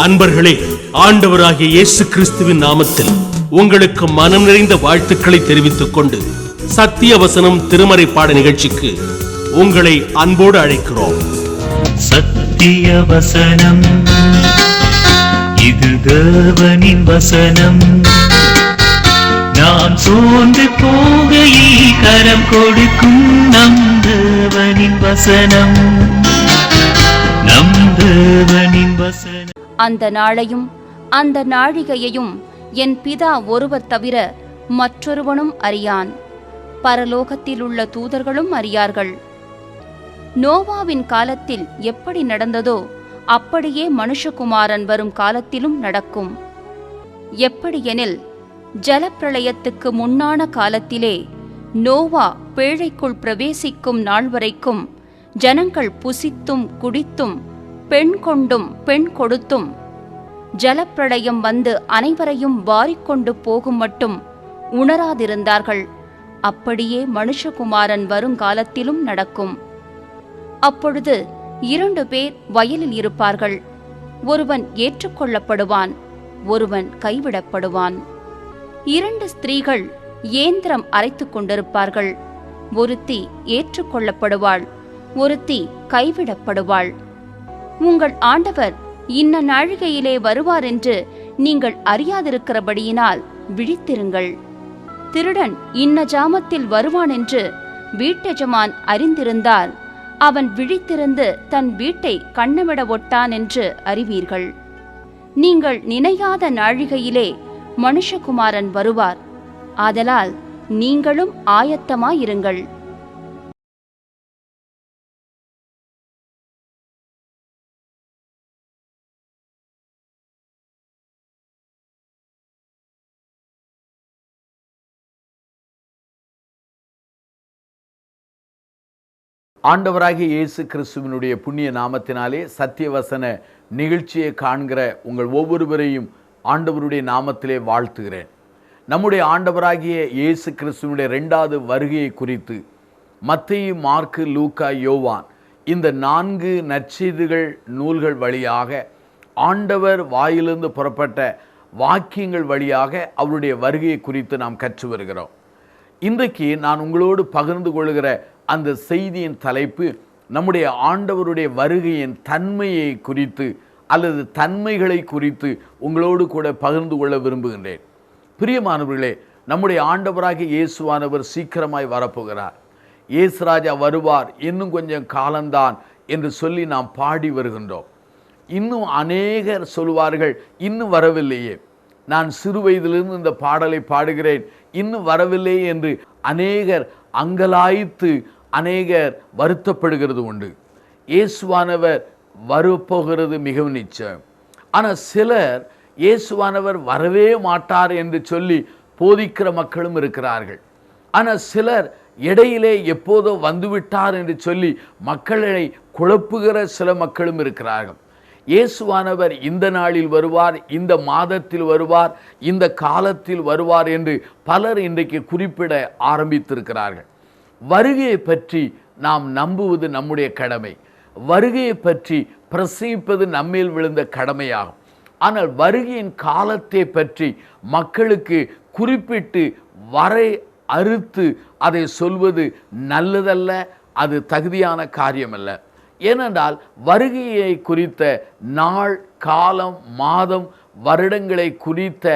அன்பர்களே, ஆண்டவராகிய இயேசு கிறிஸ்துவின் நாமத்தில் உங்களுக்கு மனம் நிறைந்த வாழ்த்துக்களை தெரிவித்துக் கொண்டு சத்திய வசனம் திருமறை பாட நிகழ்ச்சிக்கு உங்களை அன்போடு அழைக்கிறோம். சத்திய வசனம், இது தேவனின் வசனம். நாம் சோர்ந்து போகையில் கரம் கொடுக்கும் நம் தேவனின் வசனம், நம் தேவனின் வசனம். அந்த நாளையும் அந்த நாழிகையையும் என் பிதா ஒருவர் தவிர மற்றொருவனும் அறியான், பரலோகத்தில் உள்ள தூதர்களும் அறியார்கள். நோவாவின் காலத்தில் எப்படி நடந்ததோ அப்படியே மனுஷகுமாரன் வரும் காலத்திலும் நடக்கும். எப்படியெனில், ஜலப்பிரளயத்துக்கு முன்னான காலத்திலே நோவா பேழைக்குள் பிரவேசிக்கும் நாள் வரைக்கும் ஜனங்கள் புசித்தும் குடித்தும் பெண் கொண்டும் பெண் கொடுத்தும் ஜலப்பிரளயம் வந்து அனைவரையும் வாரிக்கொண்டு போகும் மட்டும் உணராதிருந்தார்கள். அப்படியே மனுஷகுமாரன் வருங்காலத்திலும் நடக்கும். அப்பொழுது 2 பேர் வயலில் இருப்பார்கள். ஒருவன் ஏற்றுக்கொள்ளப்படுவான், ஒருவன் கைவிடப்படுவான். 2 ஸ்திரீகள் ஏந்திரம் அரைத்துக் கொண்டிருப்பார்கள். ஒருத்தி ஏற்றுக்கொள்ளப்படுவாள், ஒருத்தி கைவிடப்படுவாள். உங்கள் ஆண்டவர் இன்ன நாழிகையிலே வருவார் என்று நீங்கள் அறியாதிருக்கிறபடியினால் விழித்திருங்கள். திருடன் இன்ன ஜாமத்தில் வருவான் என்று வீட்டெஜமான் அறிந்திருந்தால் அவன் விழித்திருந்து தன் வீட்டை கண்ணமிட ஒட்டான் என்று அறிவீர்கள். நீங்கள் நினையாத நாழிகையிலே மனுஷகுமாரன் வருவார். ஆதலால் நீங்களும் ஆயத்தமாயிருங்கள். ஆண்டவராகிய இயேசு கிறிஸ்துவினுடைய புண்ணிய நாமத்தினாலே சத்தியவசன நிகழ்ச்சியை காண்கிற உங்கள் ஒவ்வொருவரையும் ஆண்டவருடைய நாமத்திலே வாழ்த்துகிறேன். நம்முடைய ஆண்டவராகிய இயேசு கிறிஸ்துவினுடைய 2வது வருகையை குறித்து மத்தேயு, மார்க்கு, லூக்கா, யோவான் இந்த 4 நற்செய்திகள் நூல்கள் வழியாக ஆண்டவர் வாயிலிருந்து புறப்பட்ட வாக்கியங்கள் வழியாக அவருடைய வருகையை குறித்து நாம் கற்று வருகிறோம். இன்றைக்கு நான் உங்களோடு பகிர்ந்து கொள்கிற அந்த செய்தியின் தலைப்பு நம்முடைய ஆண்டவருடைய வருகையின் தன்மையை குறித்து அல்லது தன்மைகளை குறித்து உங்களோடு கூட பகிர்ந்து கொள்ள விரும்புகின்றேன். பிரியமானவர்களே, நம்முடைய ஆண்டவராகிய இயேசுவானவர் சீக்கிரமாய் வரப்போகிறார். இயேசு ராஜா வருவார், இன்னும் கொஞ்சம் காலம்தான் என்று சொல்லி நாம் பாடி வருகின்றோம். இன்னும் அநேகர் சொல்வார்கள், இன்னும் வரவில்லையே, நான் சிறு வயதிலிருந்து இந்த பாடலை பாடுகிறேன், இன்னும் வரவில்லையே என்று அநேகர் அங்கலாய்த்து அநேகர் வருத்தப்படுகிறது உண்டு. இயேசுவானவர் வரப்போகிறது மிகவும் நிச்சயம். ஆனால் சிலர் இயேசுவானவர் வரவே மாட்டார் என்று சொல்லி போதிக்கிற மக்களும் இருக்கிறார்கள். ஆனால் சிலர் இடையிலே எப்போதோ வந்துவிட்டார் என்று சொல்லி மக்களை குழப்புகிற சில மக்களும் இருக்கிறார்கள். இயேசுவானவர் இந்த நாளில் வருவார், இந்த மாதத்தில் வருவார், இந்த காலத்தில் வருவார் என்று பலர் இன்றைக்கு குறிப்பிட ஆரம்பித்திருக்கிறார்கள். வருகையை பற்றி நாம் நம்புவது நம்முடைய கடமை. வருகையை பற்றி பிரசங்கிப்பது நம்மேல் விழுந்த கடமையாகும். ஆனால் வருகையின் காலத்தை பற்றி மக்களுக்கு குறிப்பிட்டு வரை அறுத்து அதை சொல்வது நல்லதல்ல, அது தகுதியான காரியமல்ல. ஏனென்றால் வருகையை குறித்த நாள், காலம், மாதம், வருடங்களை குறித்த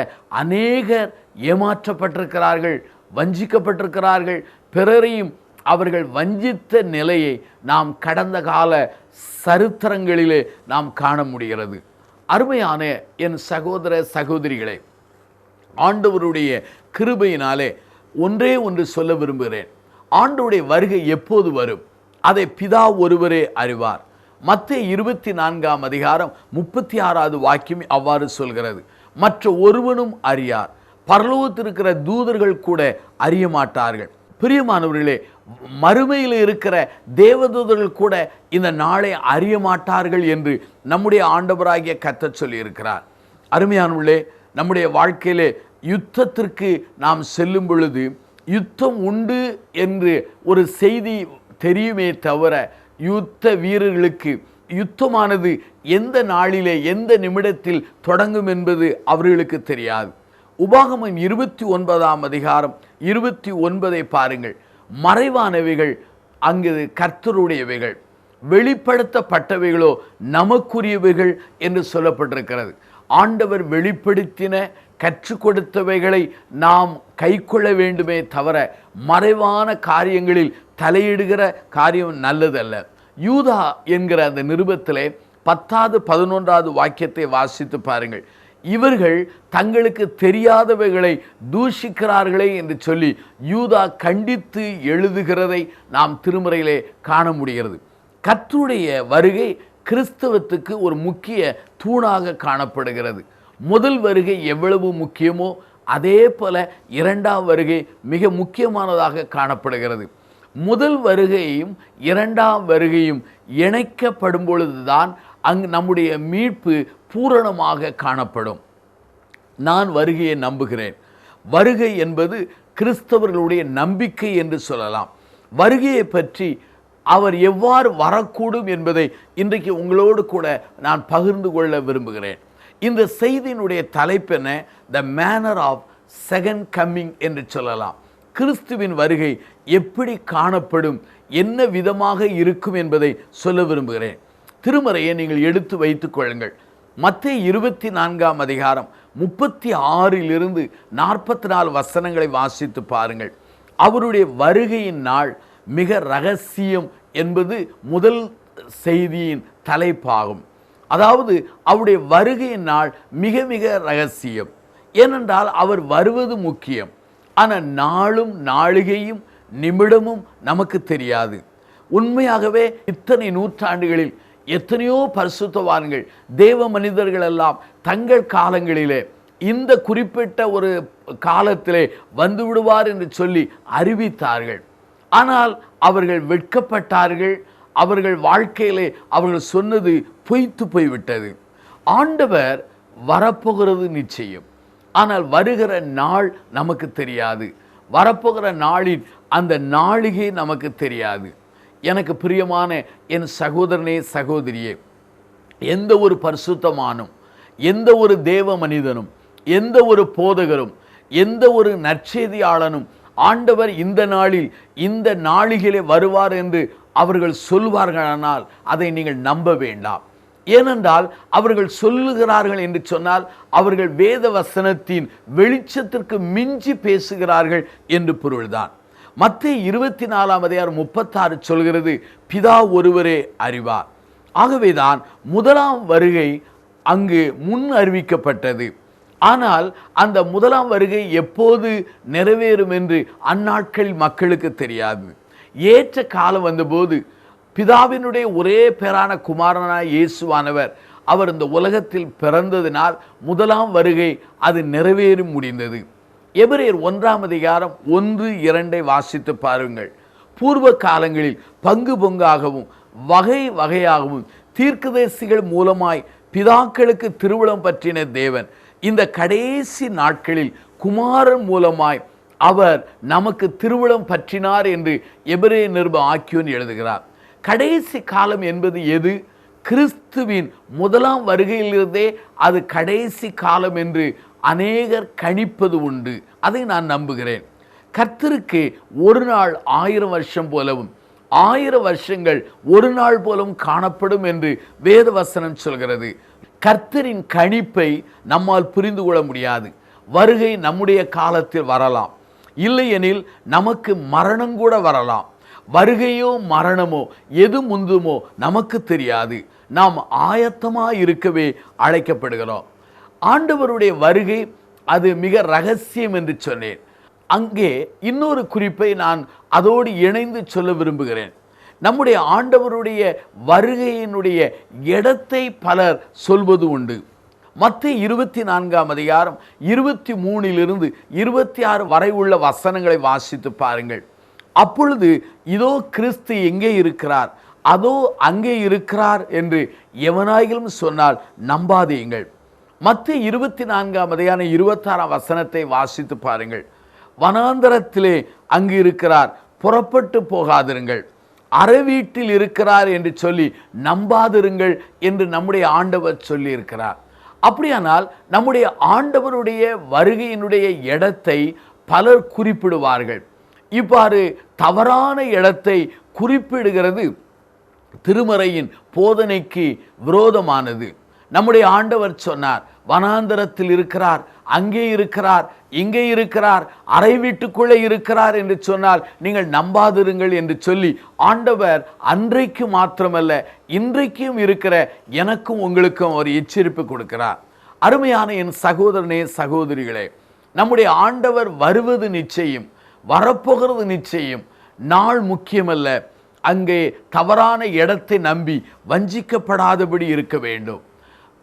அநேகர் ஏமாற்றப்பட்டிருக்கிறார்கள், வஞ்சிக்கப்பட்டிருக்கிறார்கள். பிறரையும் அவர்கள் வஞ்சித்த நிலையை நாம் கடந்த கால சரித்திரங்களிலே நாம் காண முடிகிறது. அருமையான என் சகோதர சகோதரிகளே, ஆண்டவருடைய கிருபையினாலே ஒன்றே ஒன்று சொல்ல விரும்புகிறேன். ஆண்டவருடைய வருகை எப்போது வரும் அதை பிதா ஒருவரே அறிவார். மத்தேயு 24ஆம் அதிகாரம் 36வது வாக்கியம் அவ்வாறு சொல்கிறது. மற்ற ஒருவனும் அறியார், பரலோகத்திற்கிற தூதர்கள் கூட அறிய மாட்டார்கள். பிரியமானவர்களே, மறுமையில் இருக்கிற தேவதூதர்கள் கூட இந்த நாளை அறிய மாட்டார்கள் என்று நம்முடைய ஆண்டவராகிய கர்த்தர் சொல்லி இருக்கிறார். அருமையானவர்களே, நம்முடைய வாழ்க்கையிலே யுத்தத்திற்கு நாம் செல்லும் பொழுது யுத்தம் உண்டு என்று ஒரு செய்தி தெரியுமே தவிர யுத்த வீரர்களுக்கு யுத்தமானது எந்த நாளிலே எந்த நிமிடத்தில் தொடங்கும் என்பது அவர்களுக்கு தெரியாது. உபாகமம் 29ஆம் அதிகாரம் 29 பாருங்கள். மறைவானவைகள் அங்கு கர்த்தருடையவைகள், வெளிப்படுத்தப்பட்டவைகளோ நமக்குரியவைகள் என்று சொல்லப்பட்டிருக்கிறது. ஆண்டவர் வெளிப்படுத்தின கற்றுக் கொடுத்தவைகளை நாம் கைக்கொள்ள வேண்டுமே தவிர மறைவான காரியங்களில் தலையிடுகிற காரியம் நல்லதல்ல. யூதா என்கிற அந்த நிருபத்திலே 10வது 11வது வாக்கியத்தை வாசித்து பாருங்கள். இவர்கள் தங்களுக்கு தெரியாதவைகளை தூஷிக்கிறார்களே என்று சொல்லி யூதா கண்டித்து எழுதுகிறதை நாம் திருமறையிலே காண முடிகிறது. கர்த்தருடைய வருகை கிறிஸ்தவத்துக்கு ஒரு முக்கிய தூணாக காணப்படுகிறது. முதல் வருகை எவ்வளவு முக்கியமோ அதே போல இரண்டாம் வருகை மிக முக்கியமானதாக காணப்படுகிறது. முதல் வருகையும் இரண்டாம் வருகையும் இணைக்கப்படும் பொழுதுதான் அங்கு நம்முடைய மீட்பு பூரணமாக காணப்படும். நான் வருகையை நம்புகிறேன். வருகை என்பது கிறிஸ்தவர்களுடைய நம்பிக்கை என்று சொல்லலாம். வருகையை பற்றி அவர் எவ்வாறு வரக்கூடும் என்பதை இன்றைக்கு உங்களோடு கூட நான் பகிர்ந்து கொள்ள விரும்புகிறேன். இந்த செய்தியினுடைய தலைப்பென the manner of second coming என்று சொல்லலாம். கிறிஸ்துவின் வருகை எப்படி காணப்படும், என்ன விதமாக இருக்கும் என்பதை சொல்ல விரும்புகிறேன். திருமறையை நீங்கள் எடுத்து வைத்துக் கொள்ளுங்கள். மத்தேயு 24ஆம் அதிகாரம் 36 44 வசனங்களை வாசித்து பாருங்கள். அவருடைய வருகையின் நாள் மிக ரகசியம் என்பது முதல் செய்தியின் தலைப்பாகும். அதாவது அவருடைய வருகையின் நாள் மிக மிக ரகசியம். ஏனென்றால் அவர் வருவது முக்கியம். ஆனால் நாளும் நாளிகையும் நிமிடமும் நமக்கு தெரியாது. உண்மையாகவே இத்தனை நூற்றாண்டுகளில் எத்தனையோ பரிசுத்தவான்கள் தேவ மனிதர்கள் எல்லாம் தங்கள் காலங்களிலே இந்த குறிப்பிட்ட ஒரு காலத்திலே வந்து விடுவார் என்று சொல்லி அறிவித்தார்கள். ஆனால் அவர்கள் வெட்கப்பட்டார்கள். அவர்கள் வாழ்க்கையிலே அவர்கள் சொன்னது பொய்த்து போய்விட்டது. ஆண்டவர் வரப்போகிறது நிச்சயம். ஆனால் வருகிற நாள் நமக்கு தெரியாது. வரப்போகிற நாளின் அந்த நாளிகை நமக்கு தெரியாது. எனக்கு பிரியமான என் சகோதரனே சகோதரியே, எந்த ஒரு பரிசுத்தமானும், எந்த ஒரு தேவ மனிதனும், எந்த ஒரு போதகரும், எந்த ஒரு நற்செய்தியாளனும் ஆண்டவர் இந்த நாளில் இந்த நாளிகளே வருவார் என்று அவர்கள் சொல்வார்களானால் அதை நீங்கள் நம்ப வேண்டாம். ஏனென்றால் அவர்கள் சொல்லுகிறார்கள் என்று சொன்னால் அவர்கள் வேத வசனத்தின் வெளிச்சத்திற்கு மிஞ்சி பேசுகிறார்கள் என்று பொருள்தான். மத்தேயு 24ஆம் அதிகாரம் 36 சொல்கிறது, பிதா ஒருவரே அறிவார். ஆகவேதான் முதலாம் வருகை அங்கு முன் அறிவிக்கப்பட்டது. ஆனால் அந்த முதலாம் வருகை எப்போது நிறைவேறும் என்று அந்நாட்களில் மக்களுக்கு தெரியாது. ஏற்ற காலம் வந்தபோது பிதாவினுடைய ஒரே பேரான குமாரனாய் இயேசுவானவர் அவர் இந்த உலகத்தில் பிறந்ததினால் முதலாம் வருகை அது நிறைவேறி முடிந்தது. எபிரேயர் 1ஆம் அதிகாரம் 1-2 வாசித்து பாருங்கள். பூர்வ காலங்களில் பங்கு பங்காகவும் வகை வகையாகவும் தீர்க்கதரிசிகள் மூலமாய் பிதாக்களுக்கு திருவுளம் பற்றின தேவன் இந்த கடைசி நாட்களில் குமாரன் மூலமாய் அவர் நமக்கு திருவுளம் பற்றினார் என்று எபிரேய நிருப ஆக்கியோன் எழுதுகிறார். கடைசி காலம் என்பது எது? கிறிஸ்துவின் முதலாம் வருகையிலிருந்தே அது கடைசி காலம் என்று அநேகர் கணிப்பது உண்டு. அதை நான் நம்புகிறேன். கர்த்தருக்கு ஒரு நாள் 1000 வருஷம் போலவும் 1000 வருஷங்கள் ஒரு நாள் போலவும் காணப்படும் என்று வேத வசனம் சொல்கிறது. கர்த்தரின் கணிப்பை நம்மால் புரிந்து கொள்ள முடியாது. வருகை நம்முடைய காலத்தில் வரலாம், இல்லையெனில் நமக்கு மரணம் கூட வரலாம். வருகையோ மரணமோ எது முந்துமோ நமக்கு தெரியாது. நாம் ஆயத்தமாக இருக்கவே அழைக்கப்படுகிறோம். ஆண்டவருடைய வருகை அது மிக ரகசியம் என்று சொன்னேன். அங்கே இன்னொரு குறிப்பை நான் அதோடு இணைந்து சொல்ல விரும்புகிறேன். நம்முடைய ஆண்டவருடைய வருகையினுடைய இடத்தை பலர் சொல்வது உண்டு. மத்தேயு 24ஆம் அதிகாரம் 23 26 வரை உள்ள வசனங்களை வாசித்து பாருங்கள். அப்பொழுது இதோ கிறிஸ்து எங்கே இருக்கிறார், அதோ அங்கே இருக்கிறார் என்று எவனாயிலும் சொன்னால் நம்பாதீங்கள். மத்தேயு 24ஆம் அதிகாரம் 26ஆம் வசனத்தை வாசித்து பாருங்கள். வனாந்தரத்திலே அங்கு இருக்கிறார், புறப்பட்டு போகாதிருங்கள். அறை வீட்டில் இருக்கிறார் என்று சொல்லி நம்பாதிருங்கள் என்று நம்முடைய ஆண்டவர் சொல்லி இருக்கிறார். அப்படியானால் நம்முடைய ஆண்டவருடைய வருகையினுடைய இடத்தை பலர் குறிப்பிடுவார்கள். இவ்வாறு தவறான இடத்தை குறிப்பிடுகிறது திருமறையின் போதனைக்கு விரோதமானது. நம்முடைய ஆண்டவர் சொன்னார், வனாந்தரத்தில் இருக்கிறார், அங்கே இருக்கிறார், இங்கே இருக்கிறார், அறை வீட்டுக்குள்ளே இருக்கிறார் என்று சொன்னால் நீங்கள் நம்பாதிருங்கள் என்று சொல்லி ஆண்டவர் அன்றைக்கு மாத்திரமல்ல இன்றைக்கும் இருக்கிற எனக்கும் உங்களுக்கும் ஒரு எச்சரிப்பு கொடுக்கிறார். அருமையான என் சகோதரனே சகோதரிகளே, நம்முடைய ஆண்டவர் வருவது நிச்சயம், வரப்போகிறது நிச்சயம். நாள் முக்கியமல்ல, அங்கே தவறான இடத்தை நம்பி வஞ்சிக்கப்படாதபடி இருக்க வேண்டும்.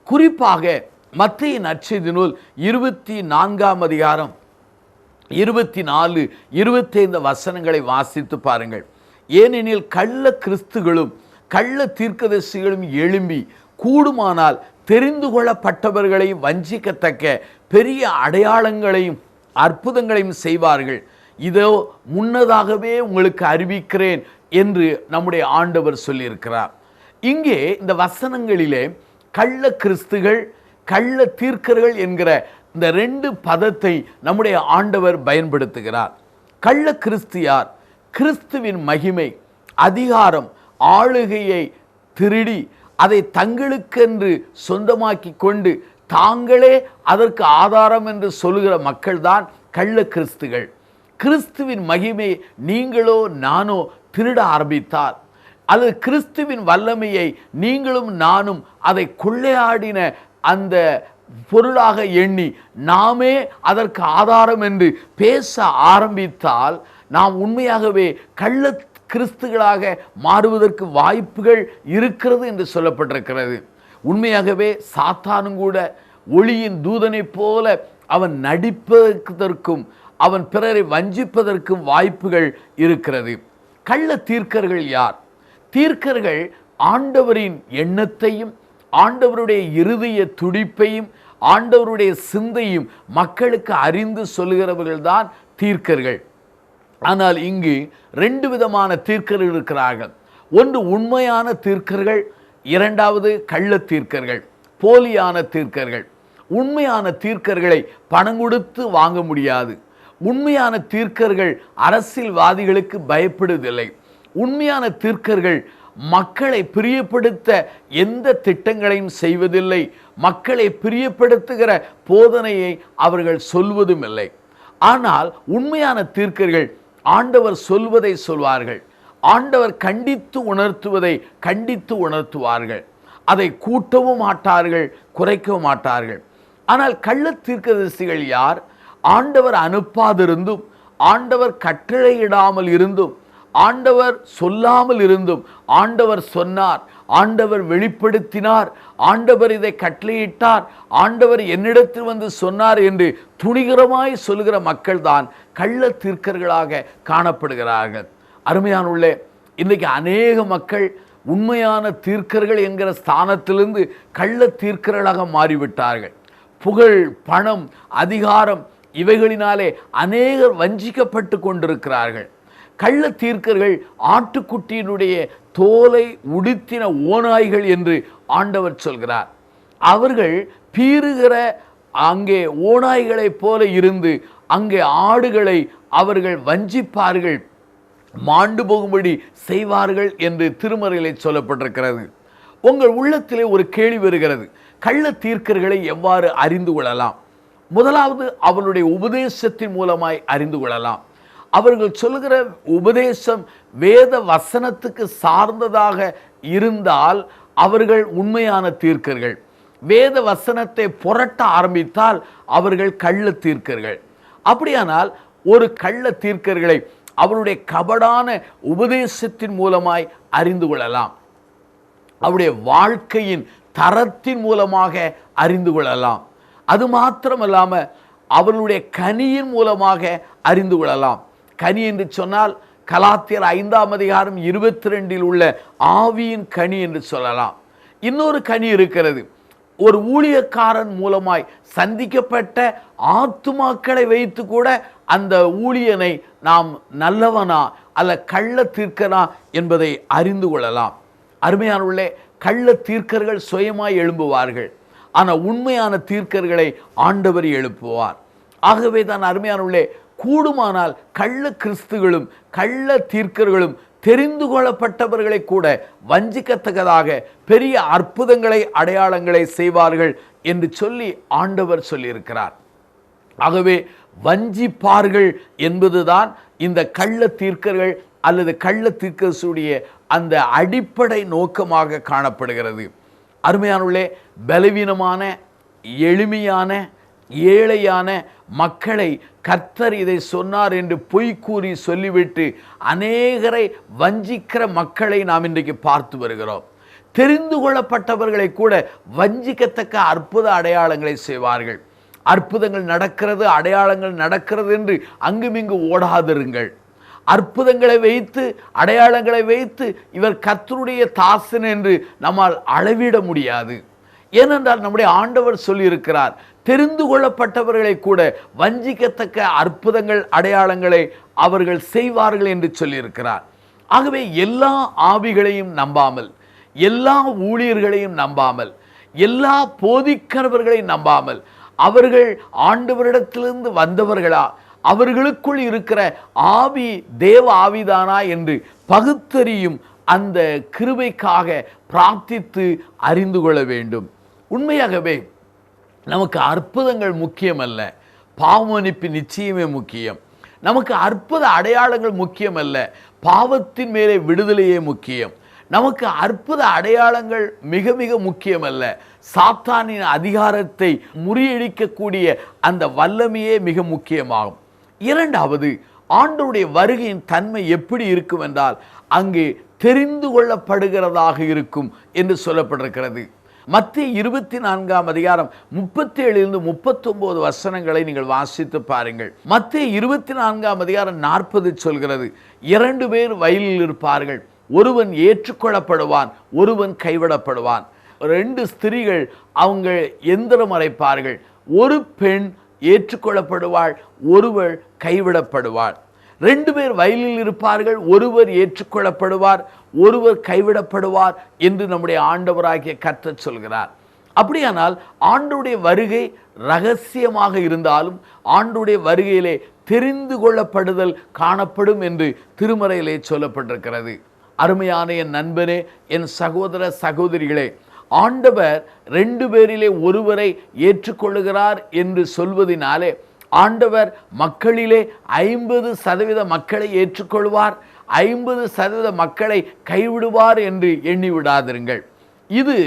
குறிப்பாக மத்தேயு நற்செய்தி நூல் 24ஆம் அதிகாரம் 24, 25 வசனங்களை வாசித்து பாருங்கள். ஏனெனில் கள்ள கிறிஸ்துகளும் கள்ள தீர்க்கதரிசிகளும் எழும்பி கூடுமானால் தெரிந்து கொள்ளப்பட்டவர்களை வஞ்சிக்கத்தக்க பெரிய அடையாளங்களையும் அற்புதங்களையும் செய்வார்கள். இதோ முன்னதாகவே உங்களுக்கு அறிவிக்கிறேன் என்று நம்முடைய ஆண்டவர் சொல்லியிருக்கிறார். இங்கே இந்த வசனங்களிலே கள்ள கிறிஸ்துகள் கள்ள தீர்க்கர்கள் என்கிற இந்த 2 பதத்தை நம்முடைய ஆண்டவர் பயன்படுத்துகிறார். கள்ள கிறிஸ்து யார்? கிறிஸ்துவின் மகிமை, அதிகாரம், ஆளுகையை திருடி அதை தங்களுக்கென்று சொந்தமாக்கி கொண்டு தாங்களே அதற்கு ஆதாரம் என்று சொல்லுகிற மக்கள்தான் கள்ள கிறிஸ்துகள். கிறிஸ்துவின் மகிமை நீங்களோ நானோ திருட ஆரம்பித்தார், அல்லது கிறிஸ்துவின் வல்லமையை நீங்களும் நானும் அதை கொள்ளையாடின அந்த பொருளாக எண்ணி நாமே அதற்கு ஆதாரம் என்று பேச ஆரம்பித்தால் நாம் உண்மையாகவே கள்ள கிறிஸ்துகளாக மாறுவதற்கு வாய்ப்புகள் இருக்கிறது என்று சொல்லப்பட்டிருக்கிறது. உண்மையாகவே சாத்தானும் கூட ஒளியின் தூதனைப் போல அவன் நடிப்பதற்கும் அவன் பிறரை வஞ்சிப்பதற்கும் வாய்ப்புகள் இருக்கிறது. கள்ள தீர்க்கர்கள் யார்? தீர்க்கர்கள் ஆண்டவரின் எண்ணத்தையும் ஆண்டவருடைய இருதய துடிப்பையும் ஆண்டவருடைய சிந்தையும் மக்களுக்கு அறிந்து சொல்லுகிறவர்கள்தான் தீர்க்கர்கள். ஆனால் இங்கு 2 விதமான தீர்க்கர்கள் இருக்கிறார்கள். ஒன்று உண்மையான தீர்க்கர்கள், இரண்டாவது கள்ள தீர்க்கர்கள், போலியான தீர்க்கர்கள். உண்மையான தீர்க்கர்களை பணம் கொடுத்து வாங்க முடியாது. உண்மையான தீர்க்கர்கள் அரசியல்வாதிகளுக்கு பயப்படுவதில்லை. உண்மையான தீர்க்கர்கள் மக்களை பிரியப்படுத்த எந்த திட்டங்களையும் செய்வதில்லை. மக்களை பிரியப்படுத்துகிற போதனையை அவர்கள் சொல்வதும் இல்லை. ஆனால் உண்மையான தீர்க்கர்கள் ஆண்டவர் சொல்வதை சொல்வார்கள், ஆண்டவர் கண்டித்து உணர்த்துவதை கண்டித்து உணர்த்துவார்கள். அதை கூட்டவும் மாட்டார்கள், குறைக்கவும் மாட்டார்கள். ஆனால் கள்ள தீர்க்கதரிசிகள் யார்? ஆண்டவர் அனுப்பாதிருந்தும் ஆண்டவர் கட்டளையிடாமல் இருந்தும் ஆண்டவர் சொல்லாமல் இருந்தும் ஆண்டவர் சொன்னார், ஆண்டவர் வெளிப்படுத்தினார், ஆண்டவர் இதை கட்டளையிட்டார், ஆண்டவர் என்னிடத்தில் வந்து சொன்னார் என்று துணிகரமாய் சொல்லுகிற மக்கள் தான் கள்ள தீர்க்கர்களாக காணப்படுகிறார்கள். அருமையானுள்ளே, இன்றைக்கு அநேக மக்கள் உண்மையான தீர்க்கர்கள் என்கிற ஸ்தானத்திலிருந்து கள்ள தீர்க்கர்களாக மாறிவிட்டார்கள். புகழ், பணம், அதிகாரம் இவைகளினாலே அநேகர் வஞ்சிக்கப்பட்டு கொண்டிருக்கிறார்கள். கள்ள தீர்க்கர்கள் ஆட்டுக்குட்டியினுடைய தோலை உடுத்தின ஓநாய்கள் என்று ஆண்டவர் சொல்கிறார். அவர்கள் பீறுகிற அங்கே ஓநாய்களைப் போல இருந்து அங்கே ஆடுகளை அவர்கள் வஞ்சிப்பார்கள், மாண்டு போகும்படி செய்வார்கள் என்று திருமறையிலே சொல்லப்பட்டிருக்கிறது. உங்கள் உள்ளத்திலே ஒரு கேள்வி வருகிறது, கள்ள தீர்க்கர்களை எவ்வாறு அறிந்து கொள்ளலாம்? முதலாவது, அவருடைய உபதேசத்தின் மூலமாய் அறிந்து கொள்ளலாம். அவர்கள் சொல்லுகிற உபதேசம் வேத வசனத்துக்கு சார்ந்ததாக இருந்தால் அவர்கள் உண்மையான தீர்க்கர்கள். வேத வசனத்தை புரட்ட ஆரம்பித்தால் அவர்கள் கள்ள தீர்க்கர்கள். அப்படியானால் ஒரு கள்ள தீர்க்கர்களை அவருடைய கபடான உபதேசத்தின் மூலமாய் அறிந்து கொள்ளலாம். அவருடைய வாழ்க்கையின் தரத்தின் மூலமாக அறிந்து கொள்ளலாம். அது மாத்திரமல்லாமல் அவர்களுடைய கனியின் மூலமாக அறிந்து கொள்ளலாம். கனி என்று சொன்னால் கலாத்தியர் 5ஆம் அதிகாரம் 22 உள்ள ஆவியின் கனி என்று சொல்லலாம். இன்னொரு கனி இருக்கிறது. ஒரு ஊழியக்காரன் மூலமாய் சந்திக்கப்பட்ட ஆத்துமாக்களை வைத்து கூட அந்த ஊழியனை நாம் நல்லவனா அல்ல கள்ள தீர்க்கனா என்பதை அறிந்து கொள்ளலாம். அருமையானவர்களே, கள்ள தீர்க்கர்கள் சுயமாய் எழும்புவார்கள், ஆனால் உண்மையான தீர்க்கர்களை ஆண்டவர் எழுப்புவார். ஆகவே தான் அருமையானவர்களே, கூடுமானால் கள்ள கிறிஸ்துகளும் கள்ள தீர்க்கர்களும் தெரிந்து கொள்ளப்பட்டவர்களை கூட வஞ்சிக்கத்தக்கதாக பெரிய அற்புதங்களை அடையாளங்களை செய்வார்கள் என்று சொல்லி ஆண்டவர் சொல்லியிருக்கிறார். ஆகவே வஞ்சிப்பார்கள் என்பதுதான் இந்த கள்ள தீர்க்கர்கள் அல்லது கள்ள தீர்க்கசுடைய அந்த அடிப்படை நோக்கமாக காணப்படுகிறது. அருமையானவர்களே, பலவீனமான, எளிமையான, ஏழையான மக்களை கர்த்தர் இதை சொன்னார் என்று பொய் கூறி சொல்லிவிட்டு அநேகரை வஞ்சிக்கிற மக்களை நாம் இன்றைக்கு பார்த்து வருகிறோம். தெரிந்து கொள்ளப்பட்டவர்களை கூட வஞ்சிக்கத்தக்க அற்புத அடையாளங்களை செய்வார்கள். அற்புதங்கள் நடக்கிறது, அடையாளங்கள் நடக்கிறது என்று அங்குமிங்கு ஓடாதிருங்கள். அற்புதங்களை வைத்து, அடையாளங்களை வைத்து இவர் கர்த்தருடைய தாசன் என்று நம்மால் அளவிட முடியாது. ஏனென்றால் நம்முடைய ஆண்டவர் சொல்லியிருக்கிறார், தெரிந்து கொள்ளப்பட்டவர்களை கூட வஞ்சிக்கத்தக்க அற்புதங்கள் அடையாளங்களை அவர்கள் செய்வார்கள் என்று சொல்லியிருக்கிறார். ஆகவே எல்லா ஆவிகளையும் நம்பாமல், எல்லா ஊழியர்களையும் நம்பாமல், எல்லா போதிக்கிறவர்களையும் நம்பாமல், அவர்கள் ஆண்டவரிடத்திலிருந்து வந்தவர்களா, அவர்களுக்குள் இருக்கிற ஆவி தேவ ஆவிதானா என்று பகுத்தறியும் அந்த கிருபைக்காக பிரார்த்தித்து அறிந்து கொள்ள வேண்டும். உண்மையாகவே நமக்கு அற்புதங்கள் முக்கியமல்ல, பாவமன்னிப்பு நிச்சயமே முக்கியம். நமக்கு அற்புத அடையாளங்கள் முக்கியமல்ல, பாவத்தின் மேலே விடுதலையே முக்கியம். நமக்கு அற்புத அடையாளங்கள் மிக மிக முக்கியமல்ல, சாத்தானின் அதிகாரத்தை முறியடிக்கக்கூடிய அந்த வல்லமையே மிக முக்கியமாகும். இரண்டாவது, ஆண்டவருடைய வருகையின் தன்மை எப்படி இருக்கும் என்றால் அங்கே தெரிந்து கொள்ளப்படுகிறதாக இருக்கும் என்று சொல்லப்பட்டிருக்கிறது. மத்தேயு 24 அதிகாரம் 37 39 வசனங்களை நீங்கள் வாசித்து பாருங்கள். மத்தேயு 24 அதிகாரம் 40 சொல்கிறது, 2 பேர் வயலில் இருப்பார்கள், ஒருவன் ஏற்றுக்கொள்ளப்படுவான், ஒருவன் கைவிடப்படுவான். 2 ஸ்திரீகள் அவங்க எந்திரம் அரைப்பார்கள், ஒரு பெண் ஏற்றுக்கொள்ளப்படுவாள், ஒருவர் கைவிடப்படுவாள். 2 பேர் வயலில் இருப்பார்கள், ஒருவர் ஏற்றுக்கொள்ளப்படுவார், ஒருவர் கைவிடப்படுவார் என்று நம்முடைய ஆண்டவராகிய கர்த்தர் சொல்கிறார். அப்படியானால் ஆண்டவருடைய வருகை ரகசியமாக இருந்தாலும் ஆண்டவருடைய வருகையிலே தெரிந்து கொள்ளப்படுதல் காணப்படும் என்று திருமறையிலே சொல்லப்பட்டிருக்கிறது. அருமையான என் நண்பனே, என் சகோதர சகோதரிகளே, ஆண்டவர் 2 பேரிலே ஒருவரை ஏற்றுக்கொள்ளுகிறார் என்று சொல்வதினாலே ஆண்டவர் மக்களிலே 50% மக்களை ஏற்றுக்கொள்வார், 50% மக்களை கைவிடுவார் என்று எண்ணி விடாதிருங்கள். இது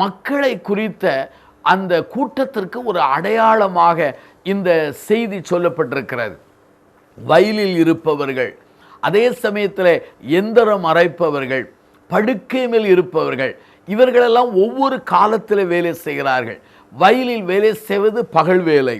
மக்களை குறித்த அந்த கூட்டத்திற்கு ஒரு அடையாளமாக இந்த செய்தி சொல்லப்பட்டிருக்கிறது. வயலில் இருப்பவர்கள், அதே சமயத்தில் எந்திரம் அரைப்பவர்கள், படுக்கை மேல் இருப்பவர்கள், இவர்களெல்லாம் ஒவ்வொரு காலத்தில் வேலை செய்கிறார்கள். வயலில் வேலை செய்வது பகல் வேலை,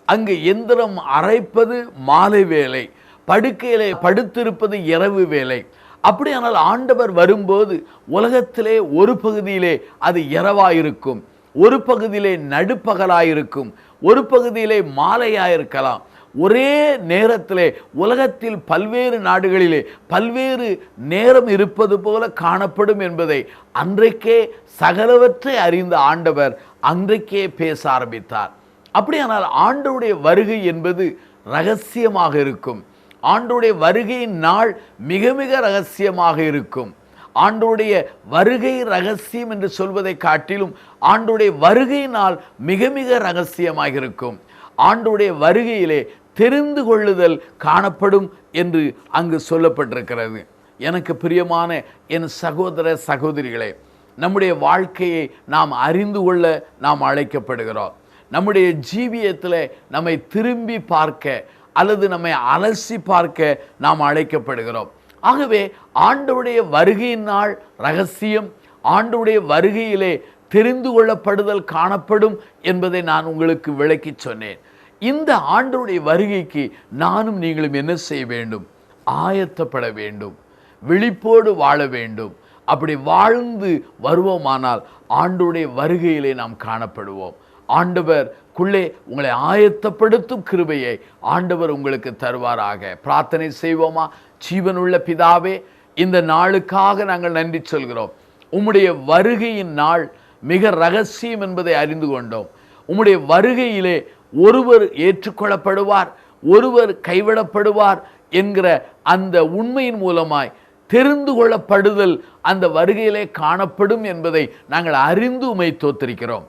அங்கு எந்திரம் அரைப்பது மாலை வேலை, படுக்கையிலே படுத்திருப்பது இரவு வேலை. அப்படியானால் ஆண்டவர் வரும்போது உலகத்திலே ஒரு பகுதியிலே அது இரவாயிருக்கும், ஒரு பகுதியிலே நடுப்பகலாயிருக்கும், ஒரு பகுதியிலே மாலையாயிருக்கலாம். ஒரே நேரத்திலே உலகத்தில் பல்வேறு நாடுகளிலே பல்வேறு நேரம் இருப்பது போல காணப்படும் என்பதை அன்றைக்கே சகலவற்றை அறிந்த ஆண்டவர் அன்றைக்கே பேச ஆரம்பித்தார். அப்படியானால் ஆண்டவருடைய வருகை என்பது ரகசியமாக இருக்கும். ஆண்டவருடைய வருகையின் நாள் மிக மிக ரகசியமாக இருக்கும். ஆண்டவருடைய வருகை ரகசியம் என்று சொல்வதை காட்டிலும் ஆண்டவருடைய வருகை நாள் மிக மிக ரகசியமாக இருக்கும். ஆண்டவருடைய வருகையிலே தெரிந்து கொள்ளுதல் காணப்படும் என்று அங்கு சொல்லப்பட்டிருக்கிறது. எனக்கு பிரியமான என் சகோதர சகோதரிகளே, நம்முடைய வாழ்க்கையை நாம் அறிந்து கொள்ள நாம் அழைக்கப்படுகிறோம். நம்முடைய ஜீவியத்தில் நம்மை திரும்பி பார்க்க அல்லது நம்மை அலசி பார்க்க நாம் அழைக்கப்படுகிறோம். ஆகவே ஆண்டவருடைய வருகையின் நாள் ரகசியம், ஆண்டவருடைய வருகையிலே தெரிந்து கொள்ளப்படுதல் காணப்படும் என்பதை நான் உங்களுக்கு விளக்கி சொன்னேன். இந்த ஆண்டவருடைய வருகைக்கு நானும் நீங்களும் என்ன செய்ய வேண்டும்? ஆயத்தப்பட வேண்டும், விழிப்போடு வாழ வேண்டும். அப்படி வாழ்ந்து வருவோமானால் ஆண்டவருடைய வருகையிலே நாம் காணப்படுவோம். ஆண்டவருக்குள்ளே உங்களை ஆயத்தப்படுத்தும் கிருபையை ஆண்டவர் உங்களுக்கு தருவாராக. பிரார்த்தனை செய்வோமா? ஜீவனுள்ள பிதாவே, இந்த நாளுக்காக நாங்கள் நன்றி சொல்கிறோம். உம்முடைய வருகையின் நாள் மிக ரகசியம் என்பதை அறிந்து கொண்டோம். உம்முடைய வருகையிலே ஒருவர் ஏற்றுக்கொள்ளப்படுவார், ஒருவர் கைவிடப்படுவார் என்கிற அந்த உண்மையின் மூலமாய் தெரிந்து கொள்ளப்படுதல் அந்த வருகையிலே காணப்படும் என்பதை நாங்கள் அறிந்து உம்மை தோத்திருக்கிறோம்.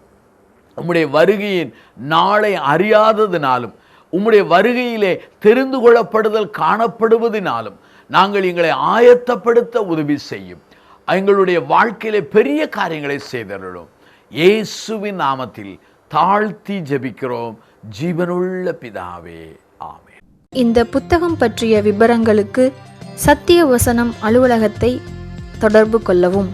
உம்முடைய வருகையின் நாளை அறியாததினாலும் உம்முடைய வருகையிலே தெரிந்து கொள்ளப்படுதல் காணப்படுவதினாலும் நாங்கள் எங்களை ஆயத்தப்படுத்த உதவி செய்யும். எங்களுடைய வாழ்க்கையிலே பெரிய காரியங்களை செய்தருளும். இயேசுவின் நாமத்தில் தாழ்த்தி ஜெபிக்கிறோம் ஜீவனுள்ள பிதாவே, ஆமென். இந்த புத்தகம் பற்றிய விபரங்களுக்கு சத்திய வசனம் அலுவலகத்தை தொடர்பு கொள்ளவும்.